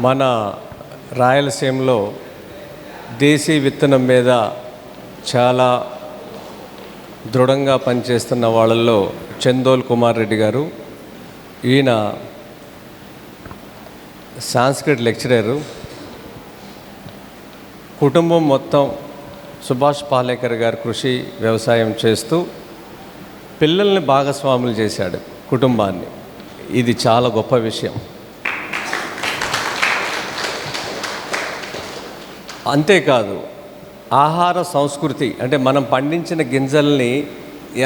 మన రాయలసీమలో దేశీ విత్తనం మీద చాలా దృఢంగా పనిచేస్తున్న వాళ్ళల్లో చందోల్ కుమార్ రెడ్డి గారు. ఈయన సాంస్క్రిట్ లెక్చరరు. కుటుంబం మొత్తం సుభాష్ పాలేకర్ గారి కృషి వ్యవసాయం చేస్తూ పిల్లల్ని భాగస్వాములు చేశాడు కుటుంబాన్ని. ఇది చాలా గొప్ప విషయం. అంతేకాదు, ఆహార సంస్కృతి అంటే మనం పండించిన గింజల్ని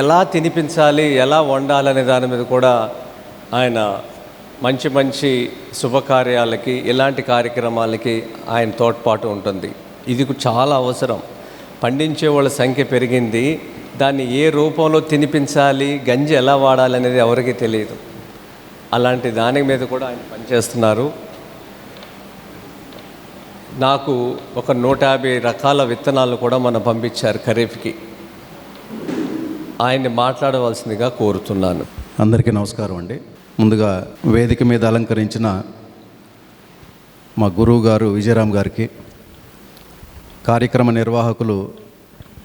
ఎలా తినిపించాలి, ఎలా వండాలనే దాని మీద కూడా ఆయన మంచి మంచి శుభకార్యాలకి, ఇలాంటి కార్యక్రమాలకి ఆయన తోడ్పాటు ఉంటుంది. ఇది చాలా అవసరం. పండించే వాళ్ళ సంఖ్య పెరిగింది, దాన్ని ఏ రూపంలో తినిపించాలి, గంజి ఎలా వాడాలి అనేది ఎవరికీ తెలియదు. అలాంటి దాని మీద కూడా ఆయన పనిచేస్తున్నారు. నాకు ఒక 150 రకాల విత్తనాలు కూడా మనం పంపించారు ఖరీఫ్కి. ఆయన్ని మాట్లాడవలసిందిగా కోరుతున్నాను. అందరికీ నమస్కారం అండి. ముందుగా వేదిక మీద అలంకరించిన మా గురువు గారు విజయరామ్ గారికి, కార్యక్రమ నిర్వాహకులు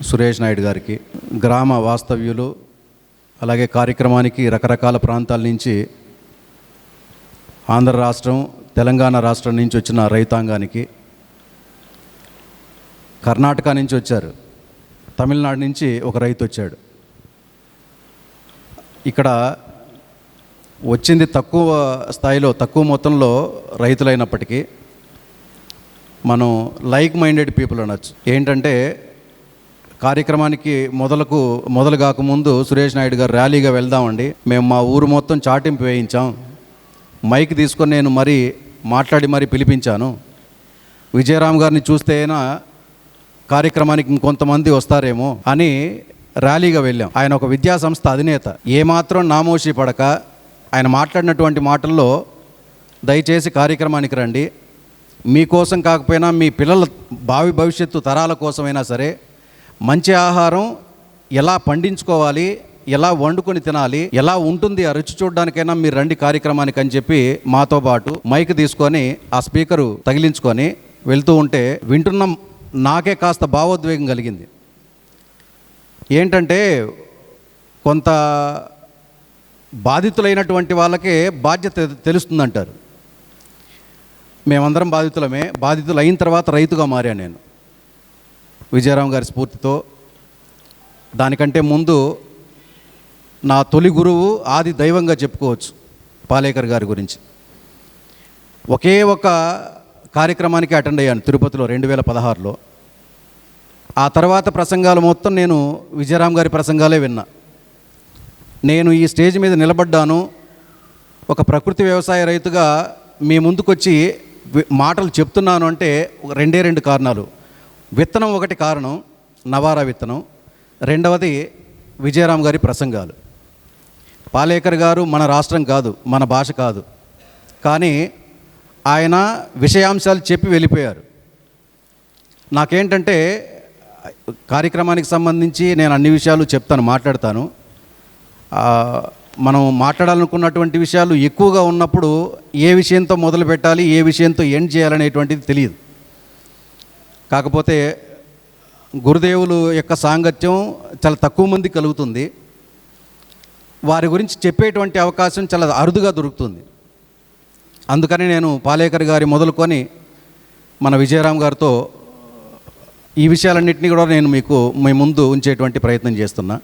సురేష్ నాయుడు గారికి, గ్రామ వాస్తవ్యులు, అలాగే కార్యక్రమానికి రకరకాల ప్రాంతాల నుంచి, ఆంధ్ర రాష్ట్రం, తెలంగాణ రాష్ట్రం నుంచి వచ్చిన రైతాంగానికి, కర్ణాటక నుంచి వచ్చారు, తమిళనాడు నుంచి ఒక రైతు వచ్చాడు. ఇక్కడ వచ్చింది తక్కువ స్థాయిలో, తక్కువ మొత్తంలో రైతులైనప్పటికీ మనం లైక్ మైండెడ్ పీపుల్ అనొచ్చు. ఏంటంటే కార్యక్రమానికి మొదలు కాకముందు సురేష్ నాయుడు గారు ర్యాలీగా వెళ్దామండి, మేము మా ఊరు మొత్తం చాటింపు వేయించాం, మైక్ తీసుకొని నేను మాట్లాడి పిలిపించాను, విజయరామ్ గారిని చూస్తేనా కార్యక్రమానికి ఇంకొంతమంది వస్తారేమో అని ర్యాలీగా వెళ్ళాం. ఆయన ఒక విద్యా సంస్థ అధినేత. ఏమాత్రం నామోషి పడక ఆయన మాట్లాడినటువంటి మాటల్లో, దయచేసి కార్యక్రమానికి రండి, మీకోసం కాకపోయినా మీ పిల్లల భవిష్యత్తు తరాల కోసమైనా సరే మంచి ఆహారం ఎలా పండించుకోవాలి, ఎలా వండుకొని తినాలి, ఎలా ఉంటుంది ఆ రుచి చూడడానికైనా మీరు రండి కార్యక్రమానికి అని చెప్పి మాతో పాటు మైక్ తీసుకొని ఆ స్పీకరు తగిలించుకొని వెళ్తూ ఉంటే వింటున్న నాకే కాస్త భావోద్వేగం కలిగింది. ఏంటంటే కొంత బాధితులైనటువంటి వాళ్ళకే బాధ్యత తెలుస్తుందంటారు. మేమందరం బాధితులు అయిన తర్వాత రైతుగా మారాను నేను విజయరామ్ గారి స్ఫూర్తితో. దానికంటే ముందు నా తొలి గురువు, ఆది దైవంగా చెప్పుకోవచ్చు పాలేకర్ గారి గురించి. ఒకే ఒక కార్యక్రమానికి అటెండ్ అయ్యాను తిరుపతిలో 2016లో. ఆ తర్వాత ప్రసంగాలు మొత్తం నేను విజయరామ్ గారి ప్రసంగాలే విన్నా. నేను ఈ స్టేజ్ మీద నిలబడ్డాను ఒక ప్రకృతి వ్యవసాయ రైతుగా మీ ముందుకొచ్చి మాటలు చెప్తున్నాను అంటే రెండు కారణాలు. విత్తనం ఒకటి కారణం, నవారా విత్తనం. రెండవది విజయరామ్ గారి ప్రసంగాలు. పాలేకర్ గారు మన రాష్ట్రం కాదు, మన భాష కాదు, కానీ ఆయన విషయాంశాలు చెప్పి వెళ్ళిపోయారు. నాకేంటంటే కార్యక్రమానికి సంబంధించి నేను అన్ని విషయాలు మాట్లాడతాను. మనం మాట్లాడాలనుకున్నటువంటి విషయాలు ఎక్కువగా ఉన్నప్పుడు ఏ విషయంతో మొదలు పెట్టాలి, ఏ విషయంతో ఎండ్ చేయాలనేటువంటిది తెలియదు. కాకపోతే గురుదేవులు యొక్క సాంగత్యం చాలా తక్కువ మంది కలుగుతుంది. వారి గురించి చెప్పేటువంటి అవకాశం చాలా అరుదుగా దొరుకుతుంది. అందుకని నేను పాలేకర్ గారి మొదలుకొని మన విజయరామ్ గారితో ఈ విషయాలన్నింటినీ కూడా నేను మీ ముందు ఉంచేటువంటి ప్రయత్నం చేస్తున్నా.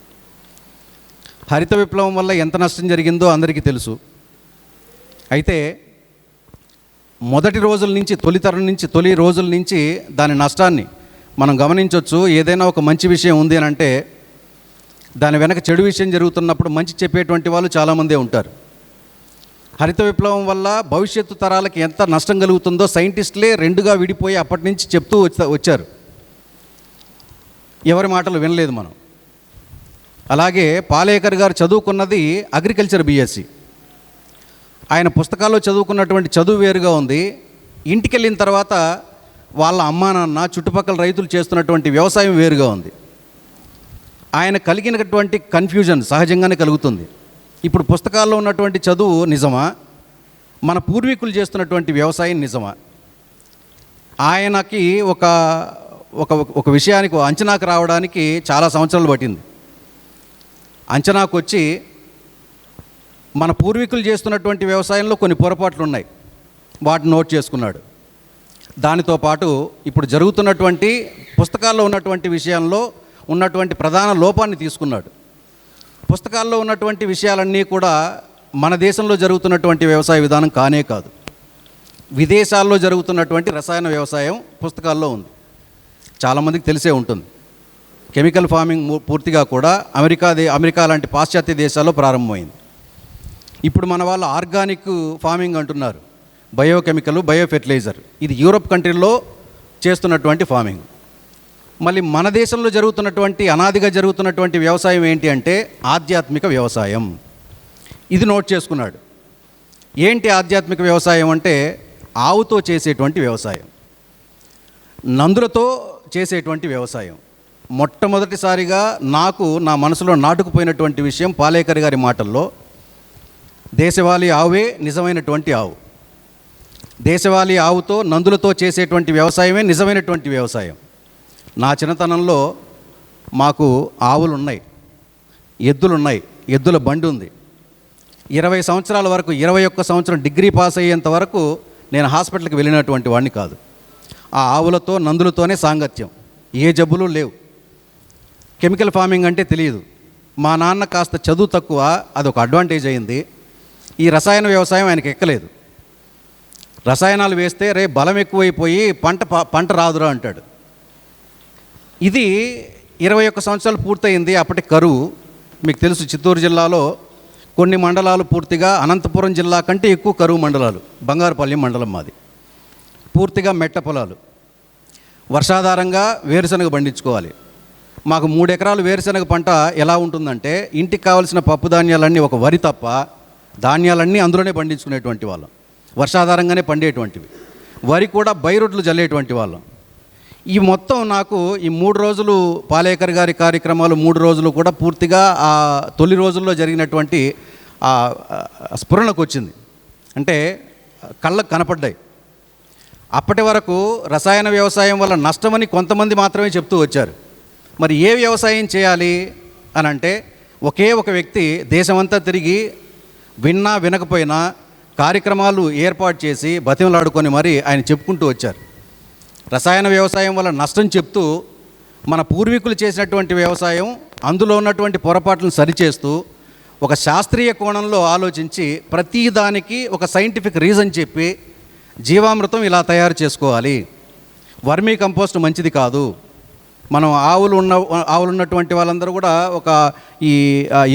హరిత విప్లవం వల్ల ఎంత నష్టం జరిగిందో అందరికీ తెలుసు. అయితే మొదటి రోజుల నుంచి, తొలి రోజుల నుంచి దాని నష్టాన్ని మనం గమనించవచ్చు. ఏదైనా ఒక మంచి విషయం ఉంది అని అంటే దాని వెనక చెడు విషయం జరుగుతున్నప్పుడు మంచి చెప్పేటువంటి వాళ్ళు చాలామందే ఉంటారు. హరిత విప్లవం వల్ల భవిష్యత్తు తరాలకి ఎంత నష్టం కలుగుతుందో సైంటిస్టులే రెండుగా విడిపోయి అప్పటి నుంచి చెప్తూ వచ్చారు. ఎవరి మాటలు వినలేదు మనం. అలాగే పాలేకర్ గారు చదువుకున్నది అగ్రికల్చర్ BSc. ఆయన పుస్తకాల్లో చదువుకున్నటువంటి చదువు వేరుగా ఉంది. ఇంటికి వెళ్ళిన తర్వాత వాళ్ళ అమ్మా నాన్న, చుట్టుపక్కల రైతులు చేస్తున్నటువంటి వ్యవసాయం వేరుగా ఉంది. ఆయన కలిగినటువంటి కన్ఫ్యూజన్ సహజంగానే కలుగుతుంది. ఇప్పుడు పుస్తకాల్లో ఉన్నటువంటి చదువు నిజమా, మన పూర్వీకులు చేస్తున్నటువంటి వ్యవసాయం నిజమా? ఆయనకి ఒక ఒక ఒక విషయానికి అంచనాకు రావడానికి చాలా సంవత్సరాలు పట్టింది. అంచనాకు వచ్చి మన పూర్వీకులు చేస్తున్నటువంటి వ్యవసాయంలో కొన్ని పొరపాట్లు ఉన్నాయి, వాటిని నోట్ చేసుకున్నాడు. దానితో పాటు ఇప్పుడు జరుగుతున్నటువంటి పుస్తకాల్లో ఉన్నటువంటి విషయంలో ఉన్నటువంటి ప్రధాన లోపాన్ని తీసుకున్నాడు. పుస్తకాల్లో ఉన్నటువంటి విషయాలన్నీ కూడా మన దేశంలో జరుగుతున్నటువంటి వ్యవసాయ విధానం కానే కాదు, విదేశాల్లో జరుగుతున్నటువంటి రసాయన వ్యవసాయం పుస్తకాల్లో ఉంది. చాలామందికి తెలిసే ఉంటుంది. కెమికల్ ఫార్మింగ్ పూర్తిగా కూడా అమెరికా లాంటి పాశ్చాత్య దేశాల్లో ప్రారంభమైంది. ఇప్పుడు మన వాళ్ళు ఆర్గానిక్ ఫార్మింగ్ అంటున్నారు, బయోకెమికల్, బయో ఫెర్టిలైజర్. ఇది యూరోప్ కంట్రీల్లో చేస్తున్నటువంటి ఫార్మింగ్. మళ్ళీ మన దేశంలో జరుగుతున్నటువంటి అనాదిగా జరుగుతున్నటువంటి వ్యవసాయం ఏంటి అంటే ఆధ్యాత్మిక వ్యవసాయం. ఇది నోట్ చేసుకున్నాడు. ఏంటి ఆధ్యాత్మిక వ్యవసాయం అంటే ఆవుతో చేసేటువంటి వ్యవసాయం, నందులతో చేసేటువంటి వ్యవసాయం. మొట్టమొదటిసారిగా నాకు నా మనసులో నాటుకుపోయినటువంటి విషయం పాలేకర్ గారి మాటల్లో, దేశవాళీ ఆవే నిజమైనటువంటి ఆవు, దేశవాళీ ఆవుతో నందులతో చేసేటువంటి వ్యవసాయమే నిజమైనటువంటి వ్యవసాయం. నా చిన్నతనంలో మాకు ఆవులు ఉన్నాయి, ఎద్దులు ఉన్నాయి, ఎద్దుల బండి ఉంది. 20 సంవత్సరాల వరకు, 21 సంవత్సరం డిగ్రీ పాస్ అయ్యేంత వరకు నేను హాస్పిటల్కి వెళ్ళినటువంటి వాడిని కాదు. ఆ ఆవులతో నందులతోనే సాంగత్యం, ఏ జబ్బులు లేవు. కెమికల్ ఫార్మింగ్ అంటే తెలియదు. మా నాన్న కాస్త చదువు తక్కువ, అదొక అడ్వాంటేజ్ అయింది. ఈ రసాయన వ్యవసాయం ఆయనకి ఎక్కలేదు. రసాయనాలు వేస్తే రే బలం ఎక్కువైపోయి పంట రాదురా అంటాడు. ఇది 21 సంవత్సరాలు పూర్తయింది. అప్పటి కరువు మీకు తెలుసు, చిత్తూరు జిల్లాలో కొన్ని మండలాలు పూర్తిగా అనంతపురం జిల్లా కంటే ఎక్కువ కరువు మండలాలు. బంగారుపల్లి మండలం మాది, పూర్తిగా మెట్ట పొలాలు. వర్షాధారంగా వేరుశనగ పండించుకోవాలి. మాకు 3 ఎకరాలు వేరుశనగ పంట ఎలా ఉంటుందంటే ఇంటికి కావాల్సిన పప్పు ధాన్యాలన్నీ, ఒక వరి తప్ప ధాన్యాలన్నీ అందులోనే పండించుకునేటువంటి వాళ్ళం. వర్షాధారంగానే పండేటువంటివి. వరి కూడా బైరొడ్లు జల్లేటువంటి వాళ్ళం. ఈ మొత్తం నాకు ఈ 3 రోజులు పాలేకర్ గారి కార్యక్రమాలు 3 రోజులు కూడా పూర్తిగా ఆ తొలి రోజుల్లో జరిగినటువంటి స్ఫురణకు వచ్చింది. అంటే కళ్ళకు కనపడ్డాయి. అప్పటి వరకు రసాయన వ్యవసాయం వల్ల నష్టమని కొంతమంది మాత్రమే చెప్తూ వచ్చారు. మరి ఏ వ్యవసాయం చేయాలి అని అంటే ఒకే ఒక వ్యక్తి దేశమంతా తిరిగి విన్నా వినకపోయినా కార్యక్రమాలు ఏర్పాటు చేసి బతిమలాడుకొని మరి ఆయన చెప్పుకుంటూ వచ్చారు. రసాయన వ్యవసాయం వల్ల నష్టం చెప్తూ మన పూర్వీకులు చేసినటువంటి వ్యవసాయం, అందులో ఉన్నటువంటి పొరపాట్లను సరిచేస్తూ ఒక శాస్త్రీయ కోణంలో ఆలోచించి ప్రతిదానికి ఒక సైంటిఫిక్ రీజన్ చెప్పి జీవామృతం ఇలా తయారు చేసుకోవాలి, వర్మీ కంపోస్ట్ మంచిది కాదు. మనం ఆవులు ఉన్నటువంటి వాళ్ళందరూ కూడా ఒక ఈ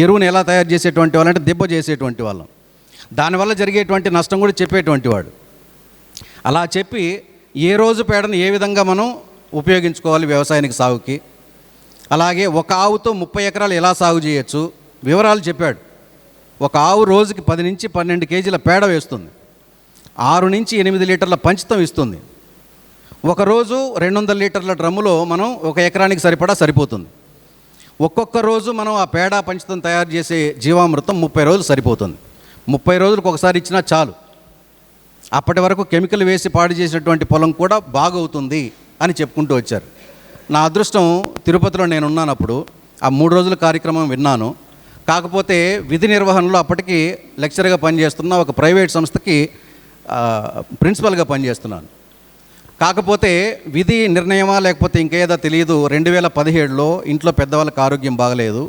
ఎరువుని ఎలా తయారు చేసేటువంటి వాళ్ళంటే దెబ్బ చేసేటువంటి వాళ్ళం. దానివల్ల జరిగేటువంటి నష్టం కూడా చెప్పేటువంటి వాడు. అలా చెప్పి ఏ రోజు పేడను ఏ విధంగా మనం ఉపయోగించుకోవాలి వ్యవసాయానికి, సాగుకి, అలాగే ఒక ఆవుతో 30 ఎకరాలు ఎలా సాగు చేయొచ్చు వివరాలు చెప్పాడు. ఒక ఆవు రోజుకి 10 నుంచి 12 కేజీల పేడ వేస్తుంది, 6 నుంచి 8 లీటర్ల పంచితం ఇస్తుంది. ఒకరోజు 200 లీటర్ల డ్రమ్ములో మనం 1 ఎకరానికి సరిపోతుంది. ఒక్కొక్క రోజు మనం ఆ పేడ పంచితం తయారు చేసే జీవామృతం 30 రోజులు సరిపోతుంది. 30 రోజులకు ఒకసారి ఇచ్చినా చాలు. అప్పటి వరకు కెమికల్ వేసి పాడు చేసినటువంటి పొలం కూడా బాగవుతుంది అని చెప్పుకుంటూ వచ్చారు. నా అదృష్టం, తిరుపతిలో నేను ఉన్నానప్పుడు ఆ 3 రోజుల కార్యక్రమం విన్నాను. కాకపోతే విధి నిర్వహణలో అప్పటికి లెక్చరర్గా పనిచేస్తున్న ఒక ప్రైవేట్ సంస్థకి ప్రిన్సిపల్గా పనిచేస్తున్నాను. కాకపోతే విధి నిర్ణయమా లేకపోతే ఇంకేదో తెలియదు, 2017లో ఇంట్లో పెద్దవాళ్ళకి ఆరోగ్యం బాగలేదు,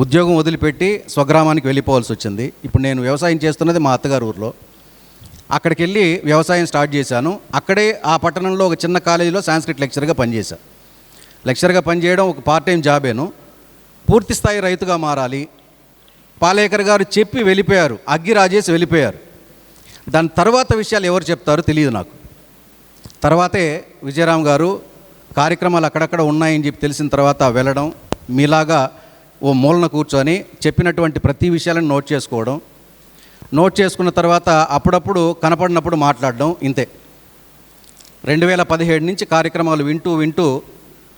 ఉద్యోగం వదిలిపెట్టి స్వగ్రామానికి వెళ్ళిపోవాల్సి వచ్చింది. ఇప్పుడు నేను వ్యవసాయం చేస్తున్నది మా అత్తగారు ఊరిలో. అక్కడికి వెళ్ళి వ్యవసాయం స్టార్ట్ చేశాను. అక్కడే ఆ పట్టణంలో ఒక చిన్న కాలేజీలో సాంస్క్రిట్ లెక్చరర్గా పనిచేశాను. లెక్చరర్గా పనిచేయడం ఒక పార్ట్ టైం జాబేను. పూర్తి స్థాయి రైతుగా మారాలి పాలేకర్ గారు చెప్పి వెళ్ళిపోయారు, అగ్గి రాజేసి వెళ్ళిపోయారు. దాని తర్వాత విషయాలు ఎవరు చెప్తారో తెలియదు నాకు. తర్వాతే విజయరామ్ గారు కార్యక్రమాలు అక్కడక్కడ ఉన్నాయని చెప్పి తెలిసిన తర్వాత వెళ్ళడం, మీలాగా ఓ మూలన కూర్చొని చెప్పినటువంటి ప్రతి విషయాలను నోట్ చేసుకున్న తర్వాత అప్పుడప్పుడు కనపడినప్పుడు మాట్లాడడం, ఇంతే. 2017 నుంచి కార్యక్రమాలు వింటూ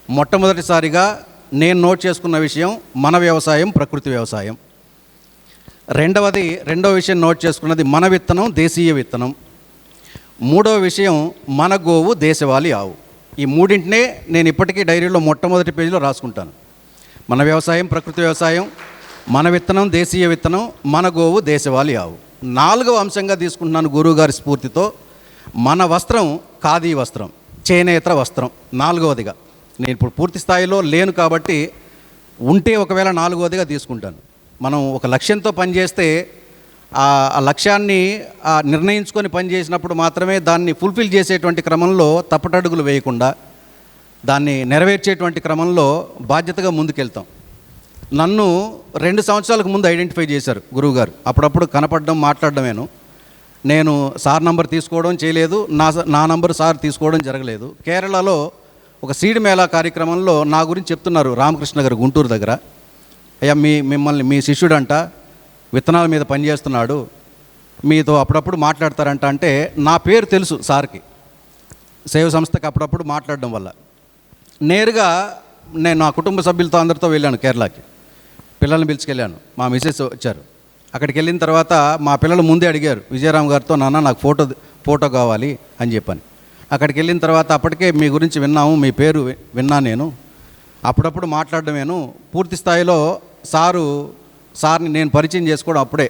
మొట్టమొదటిసారిగా నేను నోట్ చేసుకున్న విషయం మన వ్యవసాయం, ప్రకృతి వ్యవసాయం. రెండవ విషయం నోట్ చేసుకున్నది మన విత్తనం, దేశీయ విత్తనం. మూడవ విషయం, మన గోవు దేశవాళీ ఆవు. ఈ మూడింటినే నేను ఇప్పటికీ డైరీలో మొట్టమొదటి పేజీలో రాసుకుంటాను. మన వ్యవసాయం ప్రకృతి వ్యవసాయం, మన విత్తనం దేశీయ విత్తనం, మన గోవు దేశవాళీ ఆవు. 4వ అంశంగా తీసుకుంటున్నాను గురువుగారి స్ఫూర్తితో, మన వస్త్రం ఖాదీ వస్త్రం, చేనేత వస్త్రం. 4వదిగా నేను ఇప్పుడు పూర్తి స్థాయిలో లేను కాబట్టి ఉంటే ఒకవేళ 4వదిగా తీసుకుంటాను. మనం ఒక లక్ష్యంతో పనిచేస్తే ఆ లక్ష్యాన్ని నిర్ణయించుకొని పనిచేసినప్పుడు మాత్రమే దాన్ని ఫుల్ఫిల్ చేసేటువంటి క్రమంలో తప్పటడుగులు వేయకుండా దాన్ని నెరవేర్చేటువంటి క్రమంలో బాధ్యతగా ముందుకెళ్తాం. నన్ను 2 సంవత్సరాలకు ముందు ఐడెంటిఫై చేశారు గురువుగారు. అప్పుడప్పుడు కనపడడం మాట్లాడడమేను. నేను సార్ నంబర్ తీసుకోవడం చేయలేదు, నా నంబర్ సార్ తీసుకోవడం జరగలేదు. కేరళలో ఒక సీడ్ మేళా కార్యక్రమంలో నా గురించి చెప్తున్నారు రామకృష్ణ గారు గుంటూరు దగ్గర. అయ్యా మిమ్మల్ని మీ శిష్యుడంట, విత్తనాల మీద పనిచేస్తున్నాడు, మీతో అప్పుడప్పుడు మాట్లాడతారంట. అంటే నా పేరు తెలుసు సార్కి, సేవ సంస్థకి అప్పుడప్పుడు మాట్లాడడం వల్ల. నేరుగా నేను నా కుటుంబ సభ్యులతో అందరితో వెళ్ళాను కేరళకి. పిల్లల్ని పిలుచుకెళ్ళాను, మా మిసెస్ వచ్చారు. అక్కడికి వెళ్ళిన తర్వాత మా పిల్లలు ముందే అడిగారు విజయరామ్ గారితో, నాన్న నాకు ఫోటో కావాలి అని చెప్పని. అక్కడికి వెళ్ళిన తర్వాత అప్పటికే మీ గురించి విన్నాము, మీ పేరు విన్నాను నేను, అప్పుడప్పుడు మాట్లాడడమేను. పూర్తి స్థాయిలో సార్ని నేను పరిచయం చేసుకోవడం అప్పుడే.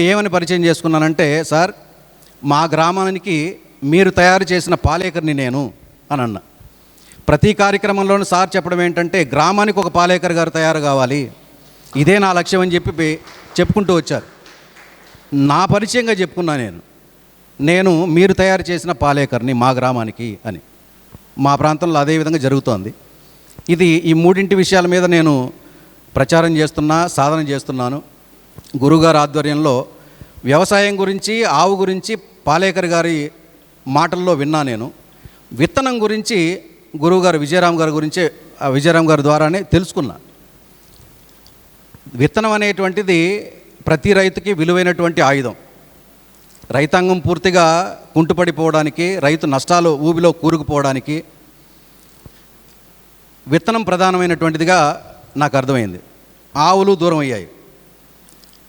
ఏమని పరిచయం చేసుకున్నానంటే, సార్ మా గ్రామానికి మీరు తయారు చేసిన పాలేకర్ని నేను అని అన్నా. ప్రతి కార్యక్రమంలోనూ సార్ చెప్పడం ఏంటంటే, గ్రామానికి ఒక పాలేకర్ గారు తయారు కావాలి, ఇదే నా లక్ష్యం అని చెప్పి చెప్పుకుంటూ వచ్చారు. నా పరిచయంగా చెప్పుకున్నా నేను మీరు తయారు చేసిన పాలేకర్ని మా గ్రామానికి అని. మా ప్రాంతంలో అదేవిధంగా జరుగుతోంది. ఈ మూడింటి విషయాల మీద నేను ప్రచారం చేస్తున్నా, సాధన చేస్తున్నాను. గురువుగారి ఆధ్వర్యంలో వ్యవసాయం గురించి, ఆవు గురించి పాలేకర్ గారి మాటల్లో విన్నా నేను. విత్తనం గురించి గురువుగారు విజయరామ్ గారి ద్వారానే తెలుసుకున్నా. విత్తనం అనేటువంటిది ప్రతి రైతుకి విలువైనటువంటి ఆయుధం. రైతాంగం పూర్తిగా కుంటుపడిపోవడానికి, రైతు నష్టాలు ఊబిలో కూరుకుపోవడానికి విత్తనం ప్రధానమైనటువంటిదిగా నాకు అర్థమైంది. ఆవులు దూరం అయ్యాయి,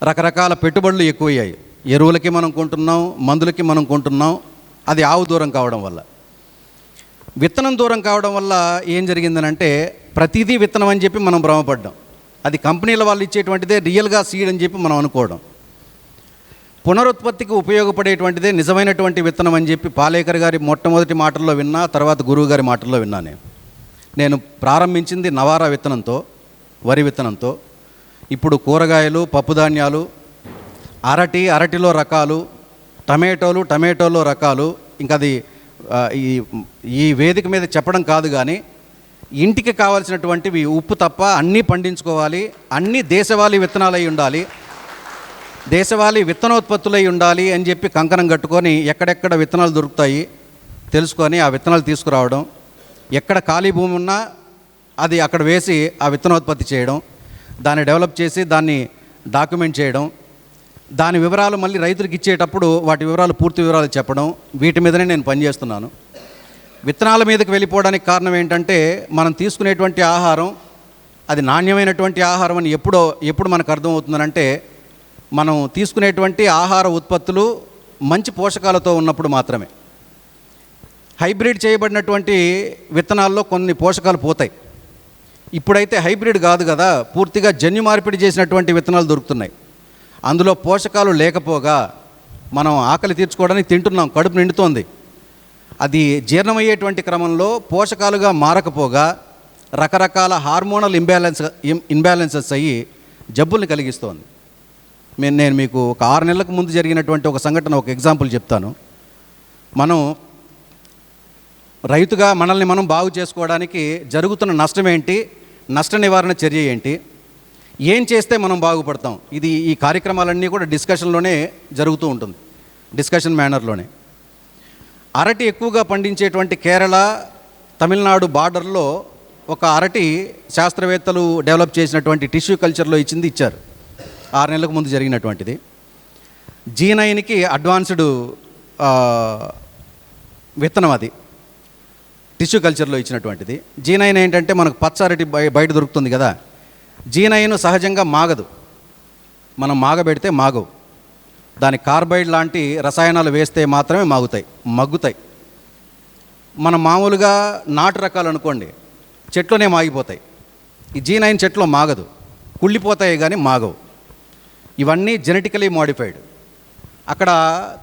రకరకాల పెట్టుబడులు ఎక్కువయ్యాయి. ఎరువులకి మనం కొంటున్నాం, మందులకి మనం కొంటున్నాం. అది ఆవు దూరం కావడం వల్ల. విత్తనం దూరం కావడం వల్ల ఏం జరిగిందనంటే, ప్రతిదీ విత్తనం అని చెప్పి మనం భ్రమపడ్డాం. అది కంపెనీల వాళ్ళు ఇచ్చేటువంటిదే రియల్గా సీడ్ అని చెప్పి మనం అనుకోవడం. పునరుత్పత్తికి ఉపయోగపడేటువంటిదే నిజమైనటువంటి విత్తనం అని చెప్పి పాలేకర్ గారి మొట్టమొదటి మాటల్లో విన్నా, తర్వాత గురువు గారి మాటల్లో విన్నా. నేను ప్రారంభించింది నవారా విత్తనంతో, వరి విత్తనంతో. ఇప్పుడు కూరగాయలు, పప్పుధాన్యాలు, అరటిలో రకాలు, టమాటోలో రకాలు. ఇంకా అది ఈ వేదిక మీద చెప్పడం కాదు, కానీ ఇంటికి కావాల్సినటువంటివి ఉప్పు తప్ప అన్నీ పండించుకోవాలి, అన్నీ దేశవాళీ విత్తనాలై ఉండాలి, దేశవాళీ విత్తనోత్పత్తులై ఉండాలి అని చెప్పి కంకణం కట్టుకొని ఎక్కడెక్కడ విత్తనాలు దొరుకుతాయి తెలుసుకొని ఆ విత్తనాలు తీసుకురావడం, ఎక్కడ ఖాళీ భూమి ఉన్నా అది అక్కడ వేసి ఆ విత్తనోత్పత్తి చేయడం, దాన్ని డెవలప్ చేసి దాన్ని డాక్యుమెంట్ చేయడం, దాని వివరాలు మళ్ళీ రైతులకు ఇచ్చేటప్పుడు వాటి వివరాలు, పూర్తి వివరాలు చెప్పడం, వీటి మీదనే నేను పనిచేస్తున్నాను. విత్తనాల మీదకి వెళ్ళిపోవడానికి కారణం ఏంటంటే, మనం తీసుకునేటువంటి ఆహారం అది నాణ్యమైనటువంటి ఆహారం అని ఎప్పుడు మనకు అర్థమవుతుందనంటే, మనం తీసుకునేటువంటి ఆహార ఉత్పత్తులు మంచి పోషకాలతో ఉన్నప్పుడు మాత్రమే. హైబ్రిడ్ చేయబడినటువంటి విత్తనాల్లో కొన్ని పోషకాలు పోతాయి. ఇప్పుడైతే హైబ్రిడ్ కాదు కదా, పూర్తిగా జన్యు మార్పిడి చేసినటువంటి విత్తనాలు దొరుకుతున్నాయి. అందులో పోషకాలు లేకపోగా మనం ఆకలి తీర్చుకోవడానికి తింటున్నాం, కడుపు నిండుతోంది. జీర్ణమయ్యేటువంటి క్రమంలో పోషకాలుగా మారకపోగా రకరకాల హార్మోనల్ ఇంబ్యాలెన్సెస్ అయ్యి జబ్బుల్ని కలిగిస్తోంది. నేను మీకు ఒక 6 నెలలకు ముందు జరిగినటువంటి ఒక సంఘటన, ఒక ఎగ్జాంపుల్ చెప్తాను. మనం రైతుగా మనల్ని మనం బాగు చేసుకోవడానికి జరుగుతున్న నష్టం ఏంటి, నష్ట నివారణ చర్య ఏంటి, ఏం చేస్తే మనం బాగుపడతాం, ఈ కార్యక్రమాలన్నీ కూడా డిస్కషన్లోనే జరుగుతూ ఉంటుంది, డిస్కషన్ మేనర్లోనే. అరటి ఎక్కువగా పండించేటువంటి కేరళ, తమిళనాడు బార్డర్లో ఒక అరటి శాస్త్రవేత్తలు డెవలప్ చేసినటువంటి టిష్యూ కల్చర్లో ఇచ్చారు. 6 నెలలకు ముందు జరిగినటువంటిది. G9కి అడ్వాన్స్డ్ విత్తనం, అది టిష్యూ కల్చర్లో ఇచ్చినటువంటిది. G9 ఏంటంటే మనకు పచ్చ అరటి బయట దొరుకుతుంది కదా, G9 సహజంగా మాగదు, మనం మాగబెడితే మాగవు. దాని కార్బైడ్ లాంటి రసాయనాలు వేస్తే మాత్రమే మగ్గుతాయి. మనం మామూలుగా నాటు రకాలు అనుకోండి, చెట్లోనే మాగిపోతాయి. ఈ G9 చెట్లో మాగదు, కుళ్ళిపోతాయి కానీ మాగవు. ఇవన్నీ జెనెటికలీ మోడిఫైడ్. అక్కడ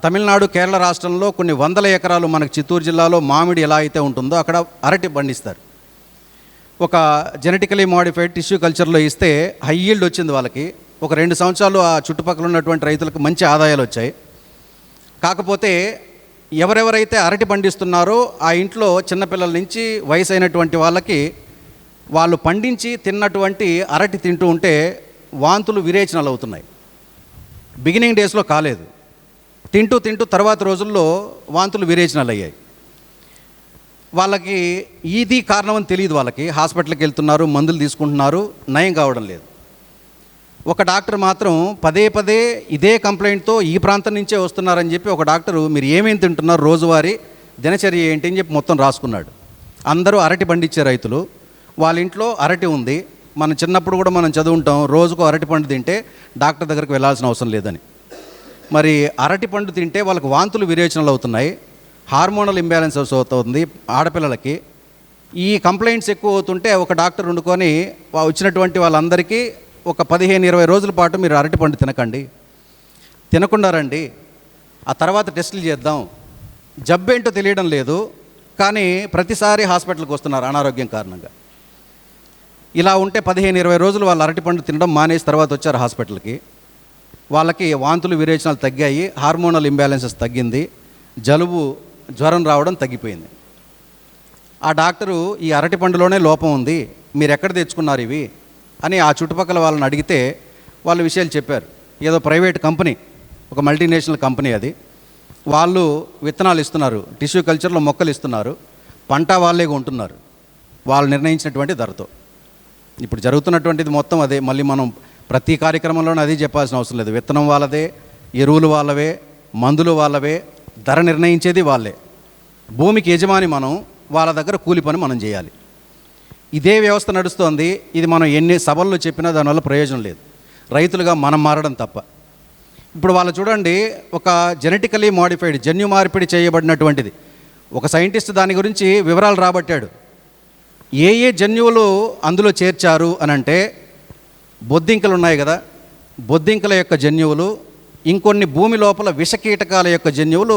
తమిళనాడు, కేరళ రాష్ట్రంలో కొన్ని వందల ఎకరాలు, మనకు చిత్తూరు జిల్లాలో మామిడి ఎలా అయితే ఉంటుందో అక్కడ అరటి పండిస్తారు. ఒక జెనెటికలీ మోడిఫైడ్ టిష్యూ కల్చర్లో ఇస్తే హై ఈల్డ్ వచ్చింది వాళ్ళకి. ఒక 2 సంవత్సరాలు ఆ చుట్టుపక్కల ఉన్నటువంటి రైతులకు మంచి ఆదాయాలు వచ్చాయి. కాకపోతే ఎవరెవరైతే అరటి పండిస్తున్నారో ఆ ఇంట్లో చిన్నపిల్లల నుంచి వయసు అయినటువంటి వాళ్ళకి వాళ్ళు పండించి తిన్నటువంటి అరటి తింటూ ఉంటే వాంతులు విరేచనాలు అవుతున్నాయి. బిగినింగ్ డేస్లో కాలేదు, తింటూ తింటూ తర్వాత రోజుల్లో వాంతులు విరేచనాలు అయ్యాయి. వాళ్ళకి ఇది కారణం అని తెలియదు. వాళ్ళకి హాస్పిటల్కి వెళ్తున్నారు, మందులు తీసుకుంటున్నారు, నయం కావడం లేదు. ఒక డాక్టర్ మాత్రం పదే పదే ఇదే కంప్లైంట్తో ఈ ప్రాంతం నుంచే వస్తున్నారని చెప్పి ఒక డాక్టరు మీరు ఏమేమి తింటున్నారు, రోజువారీ దినచర్య ఏంటి అని చెప్పి మొత్తం రాసుకున్నాడు. అందరూ అరటి పండించే రైతులు, వాళ్ళ ఇంట్లో అరటి ఉంది. మనం చిన్నప్పుడు కూడా మనం చదువుంటాం, రోజుకు అరటి పండు తింటే డాక్టర్ దగ్గరికి వెళ్ళాల్సిన అవసరం లేదని. మరి అరటి పండు తింటే వాళ్ళకి వాంతులు విరేచనలు అవుతున్నాయి, హార్మోనల్ ఇంబ్యాలెన్సెస్ అవుతుంది ఆడపిల్లలకి. ఈ కంప్లైంట్స్ ఎక్కువ అవుతుంటే ఒక డాక్టర్ వండుకొని వచ్చినటువంటి వాళ్ళందరికీ ఒక 15-20 రోజుల పాటు మీరు అరటి పండు తినకుండా రండి, ఆ తర్వాత టెస్టులు చేద్దాం. జబ్బేంటో తెలియడం లేదు, కానీ ప్రతిసారి హాస్పిటల్కి వస్తున్నారు అనారోగ్యం కారణంగా. ఇలా ఉంటే 15-20 రోజులు వాళ్ళు అరటి పండు తినడం మానేసి తర్వాత వచ్చారు హాస్పిటల్కి. వాళ్ళకి వాంతులు విరేచనాలు తగ్గాయి, హార్మోనల్ ఇంబ్యాలెన్సెస్ తగ్గింది, జలుబు జ్వరం రావడం తగ్గిపోయింది. ఆ డాక్టరు ఈ అరటి పండులోనే లోపం ఉంది, మీరు ఎక్కడ తెచ్చుకున్నారు ఇవి అని ఆ చుట్టుపక్కల వాళ్ళని అడిగితే వాళ్ళు విషయాలు చెప్పారు. ఏదో ప్రైవేట్ కంపెనీ, ఒక మల్టీనేషనల్ కంపెనీ అది, వాళ్ళు విత్తనాలు ఇస్తున్నారు, టిష్యూ కల్చర్లో మొక్కలు ఇస్తున్నారు, పంట వాళ్ళే కొంటున్నారు వాళ్ళు నిర్ణయించినటువంటి ధరతో. ఇప్పుడు జరుగుతున్నటువంటిది మొత్తం అదే. మళ్ళీ మనం ప్రతి కార్యక్రమంలోనూ అది చెప్పాల్సిన అవసరం లేదు. విత్తనం వాళ్ళదే, ఎరువులు వాళ్ళవే, మందులు వాళ్ళవే, ధర నిర్ణయించేది వాళ్ళే. భూమికి యజమాని మనం, వాళ్ళ దగ్గర కూలి పని మనం చేయాలి. ఇదే వ్యవస్థ నడుస్తోంది. ఇది మనం ఎన్ని సభల్లో చెప్పినా దానివల్ల ప్రయోజనం లేదు, రైతులుగా మనం మారడం తప్ప. ఇప్పుడు వాళ్ళు చూడండి, ఒక జెనెటికలీ మోడిఫైడ్, జన్యు మార్పిడి చేయబడినటువంటిది, ఒక సైంటిస్ట్ దాని గురించి వివరాలు రాబట్టాడు. ఏ ఏ జన్యువులు అందులో చేర్చారు అని అంటే, బొద్దింకలు ఉన్నాయి కదా, బొద్దింకల యొక్క జన్యువులు, ఇంకొన్ని భూమి లోపల విషకీటకాల యొక్క జన్యువులు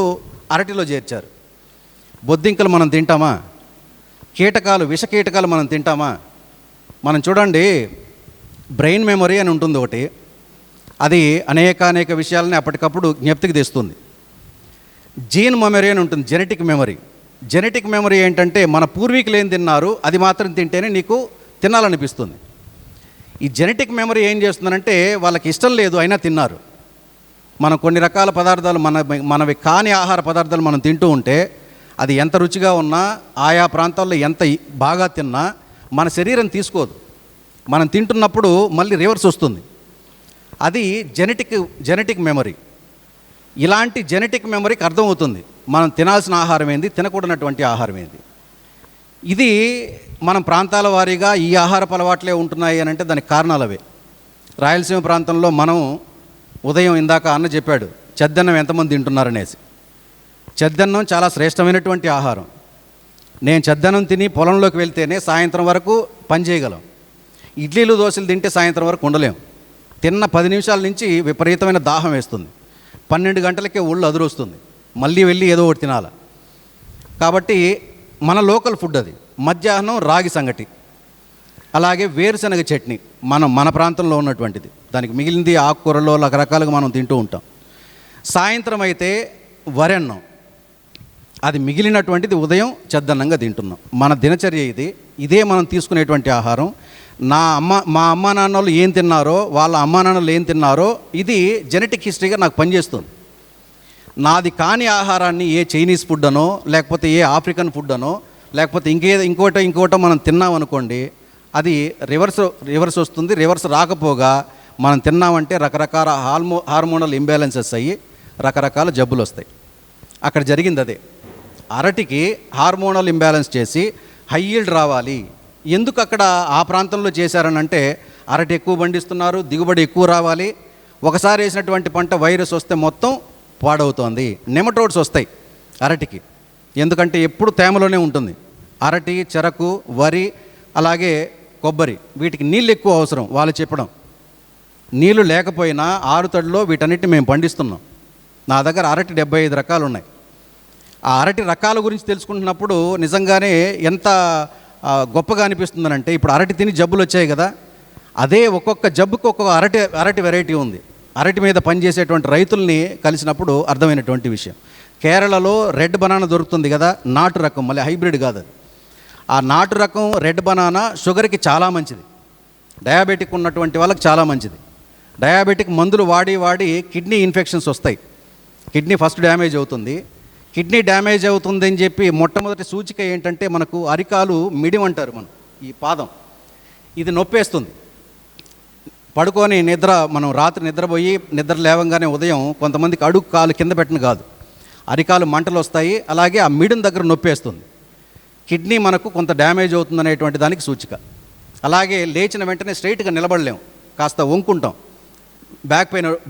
అరటిలో చేర్చారు. బొద్దింకలు మనం తింటామా? కీటకాలు, విషకీటకాలు మనం తింటామా? మనం చూడండి, బ్రెయిన్ మెమరీ అని ఉంటుంది ఒకటి, అది అనేక విషయాలని అప్పటికప్పుడు జ్ఞప్తికి తెస్తుంది. జీన్ మెమరీ అని ఉంటుంది, జెనెటిక్ మెమరీ. జెనెటిక్ మెమరీ ఏంటంటే మన పూర్వీకులు ఏం తిన్నారు అది మాత్రం తింటేనే నీకు తినాలనిపిస్తుంది. ఈ జెనెటిక్ మెమరీ ఏం చేస్తుందంటే వాళ్ళకి ఇష్టం లేదు అయినా తిన్నారు. మనం కొన్ని రకాల పదార్థాలు, మనవి కాని ఆహార పదార్థాలు మనం తింటూ ఉంటే అది ఎంత రుచిగా ఉన్నా, ఆయా ప్రాంతాల్లో ఎంత బాగా తిన్నా మన శరీరం తీసుకోదు. మనం తింటున్నప్పుడు మళ్ళీ రివర్స్ వస్తుంది. అది జెనెటిక్ మెమరీ. ఇలాంటి జెనెటిక్ మెమరీకి అర్థమవుతుంది మనం తినాల్సిన ఆహారం ఏంది, తినకూడనటువంటి ఆహారం ఏంది. ఇది మనం ప్రాంతాల వారీగా ఈ ఆహారపు అలవాట్లే ఉంటున్నాయి అని అంటే దానికి కారణాలు అవే. రాయలసీమ ప్రాంతంలో మనం ఉదయం ఇందాక అన్న చెప్పాడు చెద్దన్నం ఎంతమంది తింటున్నారనేసి. చెద్దన్నం చాలా శ్రేష్టమైనటువంటి ఆహారం. నేను చెద్దన్నం తిని పొలంలోకి వెళ్తేనే సాయంత్రం వరకు పని చేయగలం. ఇడ్లీలు దోశలు తింటే సాయంత్రం వరకు ఉండలేం. తిన్న 10 నిమిషాల నుంచి విపరీతమైన దాహం వేస్తుంది, 12 గంటలకే ఒళ్ళు అదురొస్తుంది, మళ్ళీ వెళ్ళి ఏదో ఒకటి తినాలి. కాబట్టి మన లోకల్ ఫుడ్ అది. మధ్యాహ్నం రాగి సంగటి, అలాగే వేరుశనగ చట్నీ మన ప్రాంతంలో ఉన్నటువంటిది. దానికి మిగిలింది ఆకుకూరలో రకరకాలుగా మనం తింటూ ఉంటాం. సాయంత్రం అయితే వరెన్నం, అది మిగిలినటువంటిది ఉదయం చెద్దన్నంగా తింటున్నాం. మన దినచర్య ఇది. ఇదే మనం తీసుకునేటువంటి ఆహారం. మా అమ్మా నాన్నలు ఏం తిన్నారో, వాళ్ళ అమ్మా నాన్నలు ఏం తిన్నారో, ఇది జెనెటిక్ హిస్టరీగా నాకు పనిచేస్తుంది. నాది కాని ఆహారాన్ని ఏ చైనీస్ ఫుడ్ అనో, లేకపోతే ఏ ఆఫ్రికన్ ఫుడ్ అనో, లేకపోతే ఇంకోటో మనం తిన్నామనుకోండి, అది రివర్స్ వస్తుంది. రివర్స్ రాకపోగా మనం తిన్నామంటే రకరకాల హార్మోనల్ ఇంబ్యాలెన్సెస్ అయ్యి రకరకాల జబ్బులు వస్తాయి. అక్కడ జరిగింది అదే. అరటికి హార్మోనల్ ఇంబ్యాలెన్స్ చేసి హై ఈల్డ్ రావాలి. ఎందుకు అక్కడ ఆ ప్రాంతంలో చేశారనంటే, అరటి ఎక్కువ పండిస్తున్నారు, దిగుబడి ఎక్కువ రావాలి, ఒకసారి వేసినటువంటి పంట వైరస్ వస్తే మొత్తం పాడవుతోంది. నెమటోడ్స్ వస్తాయి అరటికి, ఎందుకంటే ఎప్పుడు తేమలోనే ఉంటుంది. అరటి, చెరకు, వరి, అలాగే కొబ్బరి, వీటికి నీళ్ళు ఎక్కువ అవసరం. వాళ్ళు చెప్పడం నీళ్ళు లేకపోయినా ఆరుతడిలో వీటన్నిటిని మేము పండిస్తున్నాం. నా దగ్గర అరటి 75 రకాలు ఉన్నాయి. ఆ అరటి రకాల గురించి తెలుసుకుంటున్నప్పుడు నిజంగానే ఎంత గొప్పగా అనిపిస్తుందనంటే, ఇప్పుడు అరటి తిని జబ్బులు వచ్చాయి కదా, అదే ఒక్కొక్క జబ్బుకు ఒక్కొక్క అరటి వెరైటీ ఉంది. అరటి మీద పనిచేసేటువంటి రైతుల్ని కలిసినప్పుడు అర్థమైనటువంటి విషయం. కేరళలో రెడ్ బనానా దొరుకుతుంది కదా, నాటు రకం, మళ్ళీ హైబ్రిడ్ కాదు అది. ఆ నాటు రకం రెడ్ బనానా షుగర్కి చాలా మంచిది, డయాబెటిక్ ఉన్నటువంటి వాళ్ళకి చాలా మంచిది. డయాబెటిక్ మందులు వాడి వాడి కిడ్నీ ఇన్ఫెక్షన్స్ వస్తాయి, కిడ్నీ ఫస్ట్ డ్యామేజ్ అవుతుంది. కిడ్నీ డ్యామేజ్ అవుతుందని చెప్పి మొట్టమొదటి సూచిక ఏంటంటే, మనకు అరికాలు మిడిం అంటారు, మనం ఈ పాదం ఇది నొప్పేస్తుంది. పడుకొని మనం రాత్రి నిద్రపోయి నిద్ర లేవంగానే ఉదయం కొంతమందికి అడుగు కాలు కింద పెట్టిన కాదు, అరికాలు మంటలు వస్తాయి, అలాగే ఆ మిడిం దగ్గర నొప్పేస్తుంది. కిడ్నీ మనకు కొంత డ్యామేజ్ అవుతుందనేటువంటి దానికి సూచిక. అలాగే లేచిన వెంటనే స్ట్రైట్గా నిలబడలేము, కాస్త వంకుంటాం,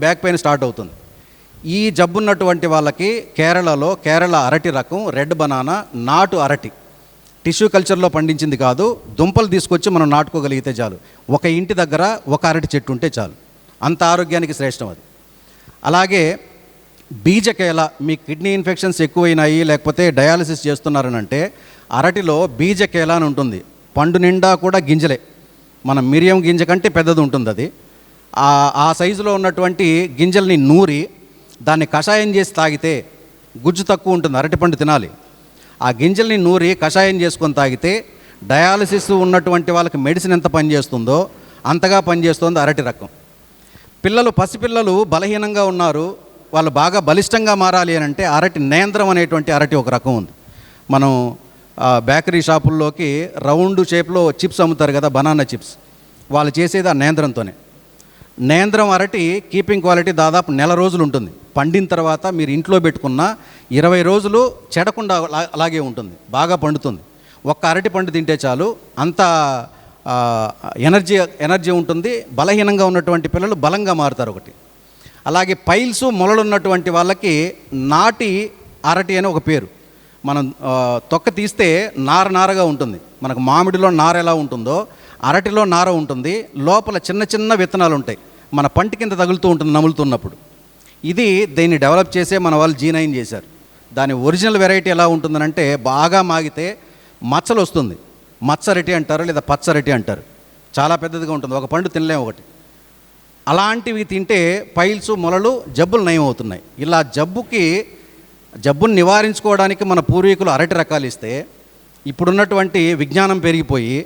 బ్యాక్ పెయిన్ స్టార్ట్ అవుతుంది. ఈ జబ్బున్నటువంటి వాళ్ళకి కేరళ అరటి రకం రెడ్ బనానా నాటు అరటి, టిష్యూ కల్చర్లో పండించింది కాదు, దుంపలు తీసుకొచ్చి మనం నాటుకోగలిగితే చాలు. ఒక ఇంటి దగ్గర ఒక అరటి చెట్టు ఉంటే చాలు, అంత ఆరోగ్యానికి శ్రేష్టం అది. అలాగే బీజకేల, మీ కిడ్నీ ఇన్ఫెక్షన్స్ ఎక్కువైనాయి లేకపోతే డయాలసిస్ చేస్తున్నారనంటే అరటిలో బీజకేల అని ఉంటుంది. పండు నిండా కూడా గింజలే, మన మిరియం గింజ కంటే పెద్దది ఉంటుంది అది. ఆ సైజులో ఉన్నటువంటి గింజల్ని నూరి దాన్ని కషాయం చేసి తాగితే, గుజ్జు తక్కువ ఉంటుంది, అరటిపండు తినాలి. ఆ గింజల్ని నూరి కషాయం చేసుకొని తాగితే డయాలసిస్ ఉన్నటువంటి వాళ్ళకి మెడిసిన్ ఎంత పనిచేస్తుందో అంతగా పనిచేస్తుంది అరటి రకం. పసిపిల్లలు బలహీనంగా ఉన్నారు, వాళ్ళు బాగా బలిష్టంగా మారాలి అని అంటే అరటి నేంద్రం అనేటువంటి అరటి ఒక రకం ఉంది. మనం బేకరీ షాపుల్లోకి రౌండ్ షేప్లో చిప్స్ అమ్ముతారు కదా, బనానా చిప్స్, వాళ్ళు చేసేది ఆ నేంద్రంతోనే. నేంద్రం అరటి కీపింగ్ క్వాలిటీ దాదాపు 1 నెల రోజులు ఉంటుంది. పండిన తర్వాత మీరు ఇంట్లో పెట్టుకున్న 20 రోజులు చెడకుండా అలాగే ఉంటుంది, బాగా పండుతుంది. ఒక్క అరటి పండు తింటే చాలు, అంత ఎనర్జీ ఉంటుంది. బలహీనంగా ఉన్నటువంటి పిల్లలు బలంగా మారుతారు ఒకటి. అలాగే పైల్స్, మొలలు ఉన్నటువంటి వాళ్ళకి నాటి అరటి అని ఒక పేరు. మనం తొక్క తీస్తే నారగా ఉంటుంది. మనకు మామిడిలో నార ఎలా ఉంటుందో అరటిలో నార ఉంటుంది, లోపల చిన్న చిన్న విత్తనాలు ఉంటాయి, మన పంటి కింద తగులుతూ ఉంటుంది నములుతున్నప్పుడు. దీన్ని డెవలప్ చేసే మన వాళ్ళు G9 చేశారు. దాని ఒరిజినల్ వెరైటీ ఎలా ఉంటుందనంటే, బాగా మాగితే మచ్చలు వస్తుంది, మచ్చరటి అంటారు లేదా పచ్చరటి అంటారు, చాలా పెద్దదిగా ఉంటుంది, ఒక పండు తినలేము ఒకటి. అలాంటివి తింటే పైల్స్, మొలలు, జబ్బులు నయం అవుతున్నాయి. ఇలా జబ్బును నివారించుకోవడానికి మన పూర్వీకులు అరటి రకాలు ఇస్తే, ఇప్పుడున్నటువంటి విజ్ఞానం పెరిగిపోయి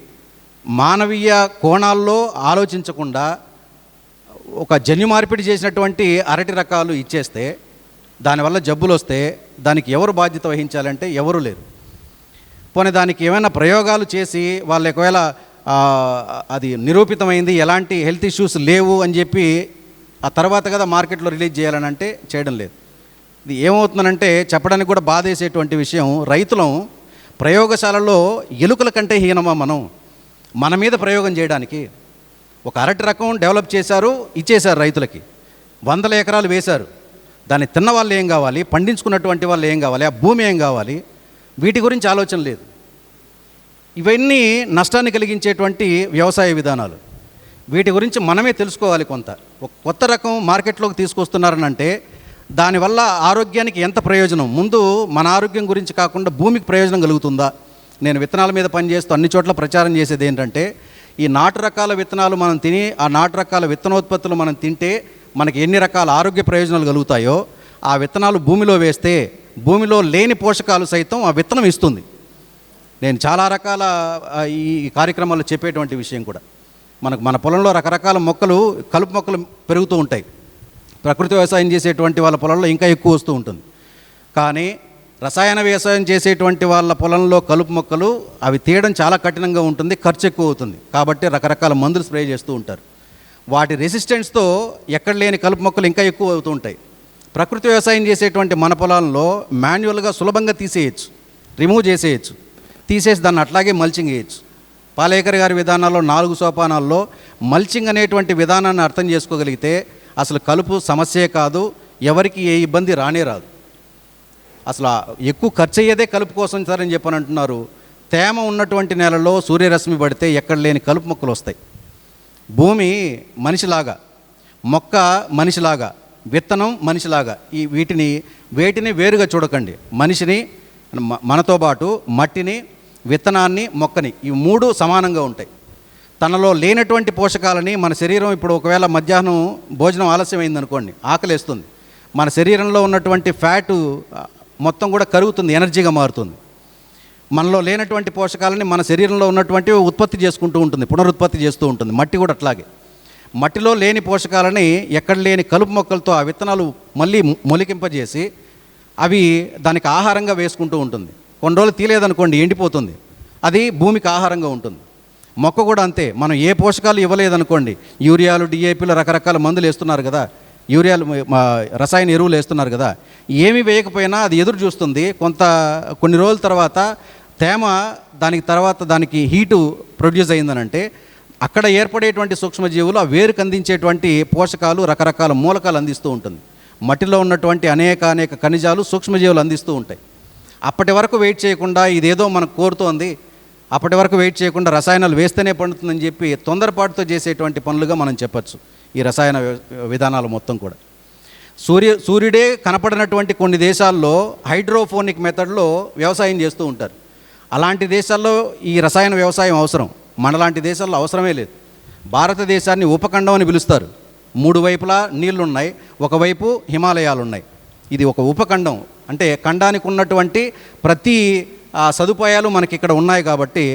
మానవీయ కోణాల్లో ఆలోచించకుండా ఒక జన్యు మార్పిడి చేసినటువంటి అరటి రకాలు ఇచ్చేస్తే దానివల్ల జబ్బులు వస్తే దానికి ఎవరు బాధ్యత వహించాలంటే ఎవరు లేరు. పోనీ దానికి ఏమైనా ప్రయోగాలు చేసి వాళ్ళు ఒకవేళ అది నిరూపితమైంది, ఎలాంటి హెల్త్ ఇష్యూస్ లేవు అని చెప్పి ఆ తర్వాత కదా మార్కెట్లో రిలీజ్ చేయాలని అంటే చేయడం లేదు. ఇది ఏమవుతుందనంటే, చెప్పడానికి కూడా బాధేసేటువంటి విషయం, రైతులం ప్రయోగశాలలో ఎలుకల కంటే హీనమా మనం మన మీద ప్రయోగం చేయడానికి? ఒక అరటి రకం డెవలప్ చేశారు, ఇచ్చేశారు రైతులకి, 100 ఎకరాలు వేశారు. దాన్ని తిన్న వాళ్ళు ఏం కావాలి, పండించుకున్నటువంటి వాళ్ళు ఏం కావాలి, ఆ భూమి ఏం కావాలి, వీటి గురించి ఆలోచన లేదు. ఇవన్నీ నష్టాన్ని కలిగించేటువంటి వ్యవసాయ విధానాలు. వీటి గురించి మనమే తెలుసుకోవాలి. ఒక కొత్త రకం మార్కెట్లోకి తీసుకొస్తున్నారనంటే దానివల్ల ఆరోగ్యానికి ఎంత ప్రయోజనం, ముందు మన ఆరోగ్యం గురించి కాకుండా భూమికి ప్రయోజనం కలుగుతుందా? నేను విత్తనాల మీద పనిచేస్తూ అన్ని చోట్ల ప్రచారం చేసేది ఏంటంటే, ఈ నాటు రకాల విత్తనాలు మనం తిని, ఆ నాటు రకాల విత్తనోత్పత్తులు మనం తింటే మనకి ఎన్ని రకాల ఆరోగ్య ప్రయోజనాలు కలుగుతాయో, ఆ విత్తనాలు భూమిలో వేస్తే భూమిలో లేని పోషకాలు సైతం ఆ విత్తనం ఇస్తుంది. నేను చాలా రకాల ఈ కార్యక్రమాల్లో చెప్పేటువంటి విషయం కూడా, మన పొలంలో రకరకాల మొక్కలు, కలుపు మొక్కలు పెరుగుతూ ఉంటాయి. ప్రకృతి వ్యవసాయం చేసేటువంటి వాళ్ళ పొలంలో ఇంకా ఎక్కువ వస్తూ ఉంటుంది. కానీ రసాయన వ్యవసాయం చేసేటువంటి వాళ్ళ పొలంలో కలుపు మొక్కలు అవి తీయడం చాలా కఠినంగా ఉంటుంది, ఖర్చు ఎక్కువ అవుతుంది. కాబట్టి రకరకాల మందులు స్ప్రే చేస్తూ ఉంటారు. వాటి రెసిస్టెన్స్తో ఎక్కడ లేని కలుపు మొక్కలు ఇంకా ఎక్కువ అవుతూ ఉంటాయి. ప్రకృతి వ్యవసాయం చేసేటువంటి మన పొలాల్లో మాన్యువల్గా సులభంగా తీసేయచ్చు, రిమూవ్ చేసేయచ్చు, తీసేసి దాన్ని అట్లాగే మల్చింగ్ వేయచ్చు. పాలేకర్ గారి విధానాల్లో 4 సోపానాల్లో మల్చింగ్ అనేటువంటి విధానాన్ని అర్థం చేసుకోగలిగితే అసలు కలుపు సమస్యే కాదు, ఎవరికి ఏ ఇబ్బంది రానే రాదు. అసలు ఎక్కువ ఖర్చు అయ్యేదే కలుపు కోసం సార్ అని చెప్పని అంటున్నారు. తేమ ఉన్నటువంటి నేలలో సూర్యరశ్మి పడితే ఎక్కడ లేని కలుపు మొక్కలు వస్తాయి. భూమి మనిషిలాగా, మొక్క మనిషిలాగా, విత్తనం మనిషిలాగా, వేటిని వేరుగా చూడకండి. మనిషిని, మనతో పాటు మట్టిని, విత్తనాన్ని, మొక్కని, ఈ మూడు సమానంగా ఉంటాయి. తనలో లేనటువంటి పోషకాలని మన శరీరం, ఇప్పుడు ఒకవేళ మధ్యాహ్నం భోజనం ఆలస్యమైందనుకోండి, ఆకలేస్తుంది, మన శరీరంలో ఉన్నటువంటి ఫ్యాటు మొత్తం కూడా కరుగుతుంది, ఎనర్జీగా మారుతుంది. మనలో లేనటువంటి పోషకాలని మన శరీరంలో ఉన్నటువంటి ఉత్పత్తి చేసుకుంటూ ఉంటుంది, పునరుత్పత్తి చేస్తూ ఉంటుంది. మట్టి కూడా అట్లాగే. మట్టిలో లేని పోషకాలని ఎక్కడ లేని కలుపు మొక్కలతో ఆ విత్తనాలు మళ్ళీ మొలికింపజేసి అవి దానికి ఆహారంగా వేసుకుంటూ ఉంటుంది. కొన్ని రోజులు తీయలేదనుకోండి, ఎండిపోతుంది, అది భూమికి ఆహారంగా ఉంటుంది. మొక్క కూడా అంతే. మనం ఏ పోషకాలు ఇవ్వలేదనుకోండి, యూరియాలు, డిఏపీలు, రకరకాల మందులు వేస్తున్నారు కదా, యూరియాలు, రసాయన ఎరువులు వేస్తున్నారు కదా, ఏమి వేయకపోయినా అది ఎదురు చూస్తుంది. కొన్ని రోజుల తర్వాత తేమ దానికి హీటు ప్రొడ్యూస్ అయిందనంటే అక్కడ ఏర్పడేటువంటి సూక్ష్మజీవులు ఆ వేరుకు అందించేటువంటి పోషకాలు, రకరకాల మూలకాలు అందిస్తూ ఉంటుంది. మట్టిలో ఉన్నటువంటి అనేక ఖనిజాలు సూక్ష్మజీవులు అందిస్తూ ఉంటాయి. అప్పటి వరకు వెయిట్ చేయకుండా ఇదేదో మనకు కోరుతోంది, అప్పటి వరకు వెయిట్ చేయకుండా రసాయనాలు వేస్తేనే పండుతుందని చెప్పి తొందరపాటుతో చేసేటువంటి పనులుగా మనం చెప్పచ్చు ఈ రసాయన విధానాలు మొత్తం కూడా. సూర్యుడే కనపడినటువంటి కొన్ని దేశాల్లో హైడ్రోఫోనిక్ మెథడ్లో వ్యవసాయం చేస్తూ ఉంటారు. అలాంటి దేశాల్లో ఈ రసాయన వ్యవసాయం అవసరం. మనలాంటి దేశాల్లో అవసరమే లేదు. భారతదేశాన్ని ఉపఖండం అని పిలుస్తారు. 3 వైపులా నీళ్లున్నాయి, ఒకవైపు హిమాలయాలు ఉన్నాయి. ఇది ఒక ఉపఖండం. అంటే ఖండానికి ఉన్నటువంటి ప్రతి సదుపాయాలు మనకి ఇక్కడ ఉన్నాయి కాబట్టి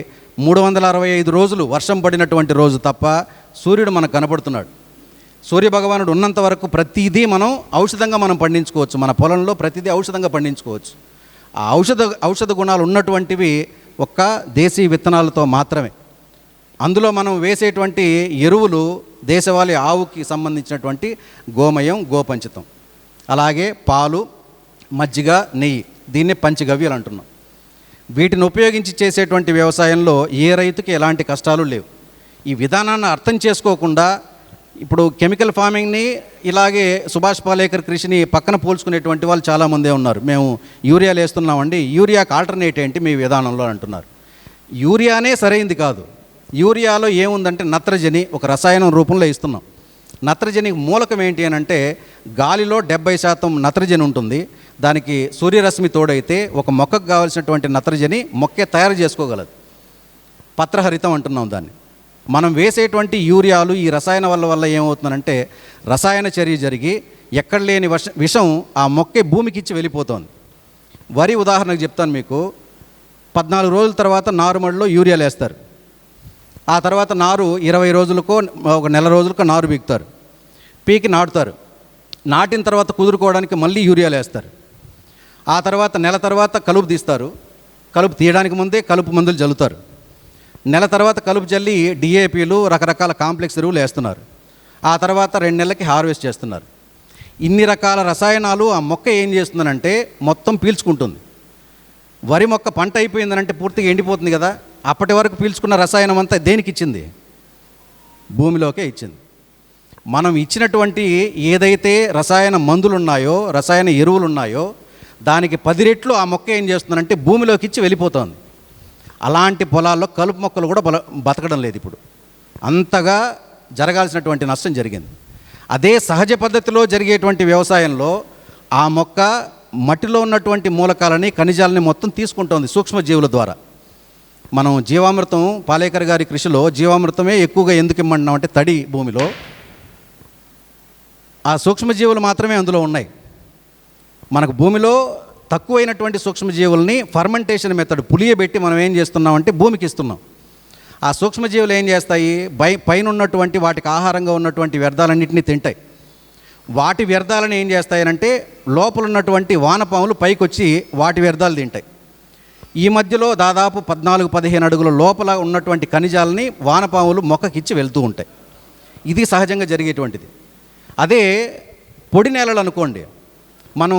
365 రోజులు వర్షం పడినటువంటి రోజు తప్ప సూర్యుడు మనకు కనపడుతున్నాడు. సూర్యభగవానుడు ఉన్నంత వరకు ప్రతిదీ మనం ఔషధంగా మనం పండించుకోవచ్చు. మన పొలంలో ప్రతిదీ ఔషధంగా పండించుకోవచ్చు. ఆ ఔషధ గుణాలు ఉన్నటువంటివి ఒక్క దేశీ విత్తనాలతో మాత్రమే. అందులో మనం వేసేటువంటి ఎరువులు దేశవాళీ ఆవుకి సంబంధించినటువంటి గోమయం, గోపంచతం, అలాగే పాలు, మజ్జిగ, నెయ్యి, దీన్నే పంచగవ్యలు అంటున్నాం. వీటిని ఉపయోగించి చేసేటువంటి వ్యవసాయంలో ఏ రైతుకి ఎలాంటి కష్టాలు లేవు. ఈ విధానాన్ని అర్థం చేసుకోకుండా ఇప్పుడు కెమికల్ ఫార్మింగ్ని, ఇలాగే సుభాష్ పాలేకర్ కృషిని పక్కన పోల్చుకునేటువంటి వాళ్ళు చాలామందే ఉన్నారు. మేము యూరియాలు వేస్తున్నామండి, యూరియాకి ఆల్టర్నేట్ ఏంటి మీ విధానంలో అంటున్నారు. యూరియానే సరైంది కాదు. యూరియాలో ఏముందంటే నత్రజని ఒక రసాయనం రూపంలో ఇస్తున్నాం. నత్రజని మూలకం ఏంటి అని అంటే గాలిలో 70% నత్రజని ఉంటుంది. దానికి సూర్యరశ్మి తోడైతే ఒక మొక్కకు కావాల్సినటువంటి నత్రజని మొక్కే తయారు చేసుకోగలదు. పత్రహరితం అంటున్నాం దాన్ని. మనం వేసేటువంటి యూరియాలు ఈ రసాయన వల్ల ఏమవుతుందంటే రసాయన చర్య జరిగి ఎక్కడ లేని విషం ఆ మొక్కే భూమికి ఇచ్చి వెళ్ళిపోతుంది. వరి ఉదాహరణకు చెప్తాను మీకు. 14 రోజుల తర్వాత నారుమడిలో యూరియాలు వేస్తారు. ఆ తర్వాత నారు 20 రోజులకో ఒక నెల రోజులకో నారు పీకుతారు. పీకి నాటుతారు. నాటిన తర్వాత కుదురుకోవడానికి మళ్ళీ యూరియాలు వేస్తారు. ఆ తర్వాత నెల తర్వాత కలుపు తీస్తారు. కలుపు తీయడానికి ముందే కలుపు మందులు జల్లుతారు. నెల తర్వాత కలుపు జల్లి డిఏపీలు, రకరకాల కాంప్లెక్స్ ఎరువులు వేస్తున్నారు. ఆ తర్వాత 2 నెలలకి హార్వెస్ట్ చేస్తున్నారు. ఇన్ని రకాల రసాయనాలు ఆ మొక్క ఏం చేస్తుందనంటే మొత్తం పీల్చుకుంటుంది. వరి మొక్క పంట అయిపోయిందనంటే పూర్తిగా ఎండిపోతుంది కదా. అప్పటి వరకు పీల్చుకున్న రసాయనం అంతా దేనికి ఇచ్చింది? భూమిలోకే ఇచ్చింది. మనం ఇచ్చినటువంటి ఏదైతే రసాయన మందులు ఉన్నాయో, రసాయన ఎరువులు ఉన్నాయో దానికి 10 రెట్లు ఆ మొక్క ఏం చేస్తుందంటే భూమిలోకి ఇచ్చి వెళ్ళిపోతుంది. అలాంటి పొలాల్లో కలుపు మొక్కలు కూడా బతకడం లేదు ఇప్పుడు. అంతగా జరగాల్సినటువంటి నష్టం జరిగింది. అదే సహజ పద్ధతిలో జరిగేటువంటి వ్యవసాయంలో ఆ మొక్క మట్టిలో ఉన్నటువంటి మూలకాలని, ఖనిజాలని మొత్తం తీసుకుంటోంది సూక్ష్మజీవుల ద్వారా. మనం జీవామృతం, పాలేకర్ గారి కృషిలో జీవామృతమే ఎక్కువగా ఎందుకు ఇమ్మన్నామంటే తడి భూమిలో ఆ సూక్ష్మజీవులు మాత్రమే అందులో ఉన్నాయి. మనకు భూమిలో తక్కువైనటువంటి సూక్ష్మజీవుల్ని ఫర్మెంటేషన్ మెథడ్ పులియబెట్టి మనం ఏం చేస్తున్నామంటే భూమికి ఇస్తున్నాం. ఆ సూక్ష్మజీవులు ఏం చేస్తాయి? పైన ఉన్నటువంటి వాటికి ఆహారంగా ఉన్నటువంటి వ్యర్థాలన్నింటినీ తింటాయి. వాటి వ్యర్థాలను ఏం చేస్తాయనంటే లోపల ఉన్నటువంటి వానపాములు పైకి వచ్చి వాటి వ్యర్థాలు తింటాయి. ఈ మధ్యలో దాదాపు 14-15 అడుగుల లోపల ఉన్నటువంటి ఖనిజాలని వానపాములు మొక్కకిచ్చి వెళ్తూ ఉంటాయి. ఇది సహజంగా జరిగేటువంటిది. అదే పొడి నేలలు అనుకోండి, మనం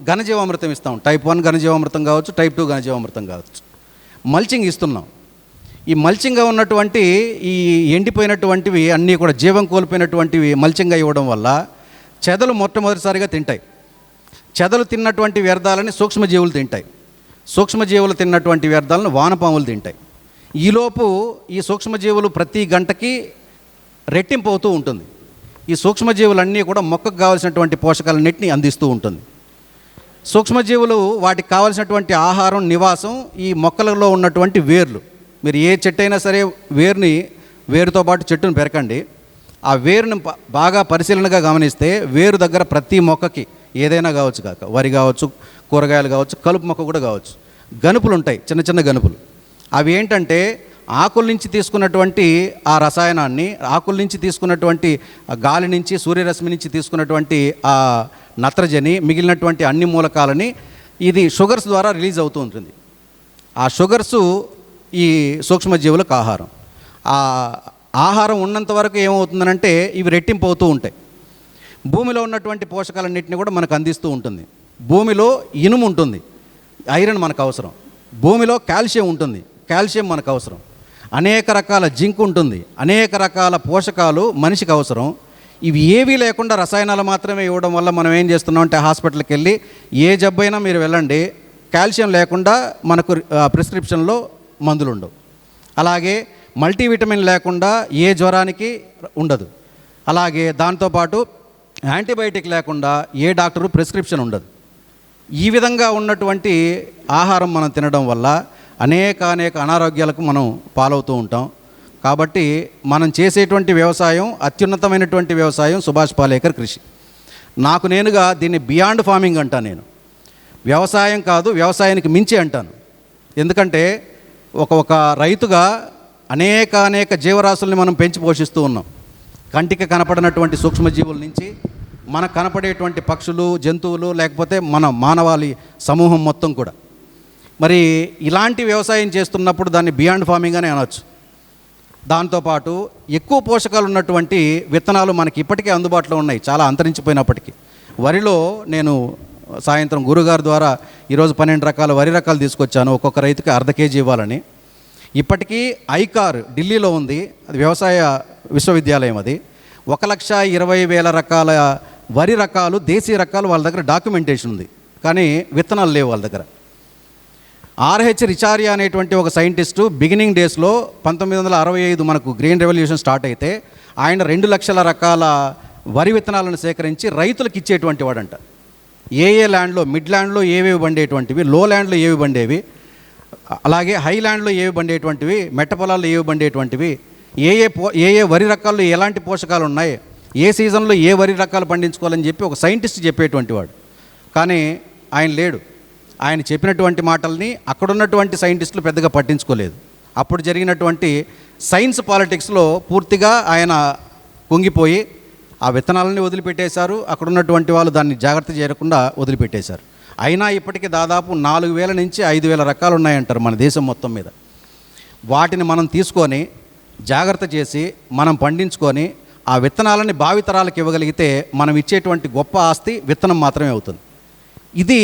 ఘనజీవామృతం ఇస్తాం. టైప్ 1 ఘనజీవామృతం కావచ్చు, టైప్ 2 ఘనజీవామృతం కావచ్చు. మల్చింగ్ ఇస్తున్నాం. ఈ మల్చింగ్గా ఉన్నటువంటి ఈ ఎండిపోయినటువంటివి అన్నీ కూడా జీవం కోల్పోయినటువంటివి మల్చింగ్గా ఇవ్వడం వల్ల చెదలు మొట్టమొదటిసారిగా తింటాయి. చెదలు తిన్నటువంటి వ్యర్థాలని సూక్ష్మజీవులు తింటాయి. సూక్ష్మజీవులు తిన్నటువంటి వ్యర్థాలను వానపాములు తింటాయి. ఈలోపు ఈ సూక్ష్మజీవులు ప్రతి గంటకి రెట్టింపు అవుతూ ఉంటుంది. ఈ సూక్ష్మజీవులన్నీ కూడా మొక్కకు కావాల్సినటువంటి పోషకాలన్నింటినీ అందిస్తూ ఉంటుంది. సూక్ష్మజీవులు వాటికి కావాల్సినటువంటి ఆహారం, నివాసం ఈ మొక్కలలో ఉన్నటువంటి వేర్లు. మీరు ఏ చెట్టు అయినా సరే వేరుతో పాటు చెట్టును పెరకండి. ఆ వేరును బాగా పరిశీలనగా గమనిస్తే వేరు దగ్గర ప్రతి మొక్కకి ఏదైనా కావచ్చు కాక, వరి కావచ్చు, కూరగాయలు కావచ్చు, కలుపు మొక్క కూడా కావచ్చు, గనుపులు ఉంటాయి, చిన్న చిన్న గనుపులు. అవి ఏంటంటే ఆకుల నుంచి తీసుకున్నటువంటి ఆ రసాయనాన్ని, ఆకుల నుంచి తీసుకున్నటువంటి గాలి నుంచి, సూర్యరశ్మి నుంచి తీసుకున్నటువంటి ఆ నత్రజని, మిగిలినటువంటి అన్ని మూలకాలని ఇది షుగర్స్ ద్వారా రిలీజ్ అవుతూ ఉంటుంది. ఆ షుగర్సు ఈ సూక్ష్మజీవులకు ఆహారం. ఆ ఆహారం ఉన్నంత వరకు ఏమవుతుందనంటే ఇవి రెట్టింపు అవుతూ ఉంటాయి. భూమిలో ఉన్నటువంటి పోషకాలన్నింటినీ కూడా మనకు అందిస్తూ ఉంటుంది. భూమిలో ఇనుము ఉంటుంది, ఐరన్ మనకు అవసరం. భూమిలో కాల్షియం ఉంటుంది, కాల్షియం మనకు అవసరం. అనేక రకాల జింక్ ఉంటుంది, అనేక రకాల పోషకాలు మనిషికి అవసరం. ఇవి ఏవీ లేకుండా రసాయనాలు మాత్రమే ఇవ్వడం వల్ల మనం ఏం చేస్తున్నాం అంటే హాస్పిటల్కి వెళ్ళి ఏ జబ్బైనా మీరు వెళ్ళండి, కాల్షియం లేకుండా మనకు ప్రిస్క్రిప్షన్లో మందులు ఉండవు. అలాగే మల్టీవిటమిన్ లేకుండా ఏ జ్వరానికి ఉండదు. అలాగే దాంతోపాటు యాంటీబయాటిక్ లేకుండా ఏ డాక్టరు ప్రిస్క్రిప్షన్ ఉండదు. ఈ విధంగా ఉన్నటువంటి ఆహారం మనం తినడం వల్ల అనేక అనారోగ్యాలకు మనం పాలవుతూ ఉంటాం. కాబట్టి మనం చేసేటువంటి వ్యవసాయం అత్యున్నతమైనటువంటి వ్యవసాయం సుభాష్ పాలేకర్ కృషి. నాకు నేనుగా దీన్ని బియాండ్ ఫార్మింగ్ అంటాను. నేను వ్యవసాయం కాదు, వ్యవసాయానికి మించి అంటాను. ఎందుకంటే ఒక రైతుగా అనేక జీవరాశుల్ని మనం పెంచి పోషిస్తూ ఉన్నాం. కంటికి కనపడినటువంటి సూక్ష్మజీవుల నుంచి మనకు కనపడేటువంటి పక్షులు, జంతువులు, లేకపోతే మన మానవాళి సమూహం మొత్తం కూడా. మరి ఇలాంటి వ్యవసాయం చేస్తున్నప్పుడు దాన్ని బియాండ్ ఫార్మింగ్ అని అనవచ్చు. దాంతోపాటు ఎక్కువ పోషకాలు ఉన్నటువంటి విత్తనాలు మనకి ఇప్పటికే అందుబాటులో ఉన్నాయి, చాలా అంతరించిపోయినప్పటికీ. వరిలో నేను సాయంత్రం గురుగారి ద్వారా ఈరోజు 12 రకాల వరి రకాలు తీసుకొచ్చాను, ఒక్కొక్క రైతుకి 1/2 కేజీ ఇవ్వాలని. ఇప్పటికీ ఐకార్ ఢిల్లీలో ఉంది, అది వ్యవసాయ విశ్వవిద్యాలయం. అది 1,20,000 రకాల వరి రకాలు, దేశీయ రకాలు వాళ్ళ దగ్గర డాక్యుమెంటేషన్ ఉంది, కానీ విత్తనాలు లేవు వాళ్ళ దగ్గర. ఆర్హెచ్ రిచారియా అనేటువంటి ఒక సైంటిస్టు బిగినింగ్ డేస్లో 1965 మనకు గ్రీన్ రెవల్యూషన్ స్టార్ట్ అయితే ఆయన 2 లక్షల రకాల వరి విత్తనాలను సేకరించి రైతులకు ఇచ్చేటువంటి వాడంట. ఏ ల్యాండ్లో, మిడ్ ల్యాండ్లో ఏవేవి పండేటువంటివి, లో ల్యాండ్లో ఏవి పండేవి, అలాగే హై ల్యాండ్లో ఏవి పండేటువంటివి, మెట్ట పొలాల్లో ఏవి పండేటువంటివి, ఏ వరి రకాల్లో ఎలాంటి పోషకాలు ఉన్నాయి, ఏ సీజన్లో ఏ వరి రకాలు పండించుకోవాలని చెప్పి ఒక సైంటిస్ట్ చెప్పేటువంటి వాడు. కానీ ఆయన లేడు. ఆయన చెప్పినటువంటి మాటల్ని అక్కడున్నటువంటి సైంటిస్టులు పెద్దగా పట్టించుకోలేదు. అప్పుడు జరిగినటువంటి సైన్స్ పాలిటిక్స్లో పూర్తిగా ఆయన కుంగిపోయి ఆ విత్తనాలని వదిలిపెట్టేశారు. అక్కడున్నటువంటి వాళ్ళు దాన్ని జాగ్రత్త చేయకుండా వదిలిపెట్టేశారు. అయినా ఇప్పటికీ దాదాపు 4,000 నుంచి 5,000 రకాలు ఉన్నాయంటారు మన దేశం మొత్తం మీద. వాటిని మనం తీసుకొని జాగ్రత్త చేసి మనం పండించుకొని ఆ విత్తనాలని భావితరాలకు ఇవ్వగలిగితే మనం ఇచ్చేటువంటి గొప్ప ఆస్తి విత్తనం మాత్రమే అవుతుంది. ఇది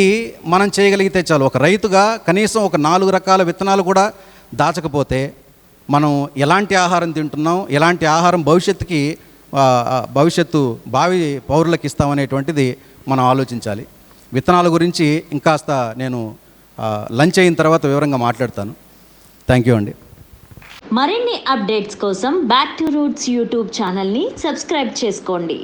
మనం చేయగలిగితే చాలు. ఒక రైతుగా కనీసం ఒక 4 రకాల విత్తనాలు కూడా దాచకపోతే మనం ఎలాంటి ఆహారం తింటున్నాం, ఎలాంటి ఆహారం భవిష్యత్తు భావి పౌరులకు ఇస్తామనేటువంటిది మనం ఆలోచించాలి. విత్తనాల గురించి ఇంకాస్త నేను లంచ్ అయిన తర్వాత వివరంగా మాట్లాడతాను. థ్యాంక్ యూ అండి. మరిన్ని అప్డేట్స్ కోసం బ్యాక్ టు రూట్స్ యూట్యూబ్ ఛానల్ని సబ్స్క్రైబ్ చేసుకోండి.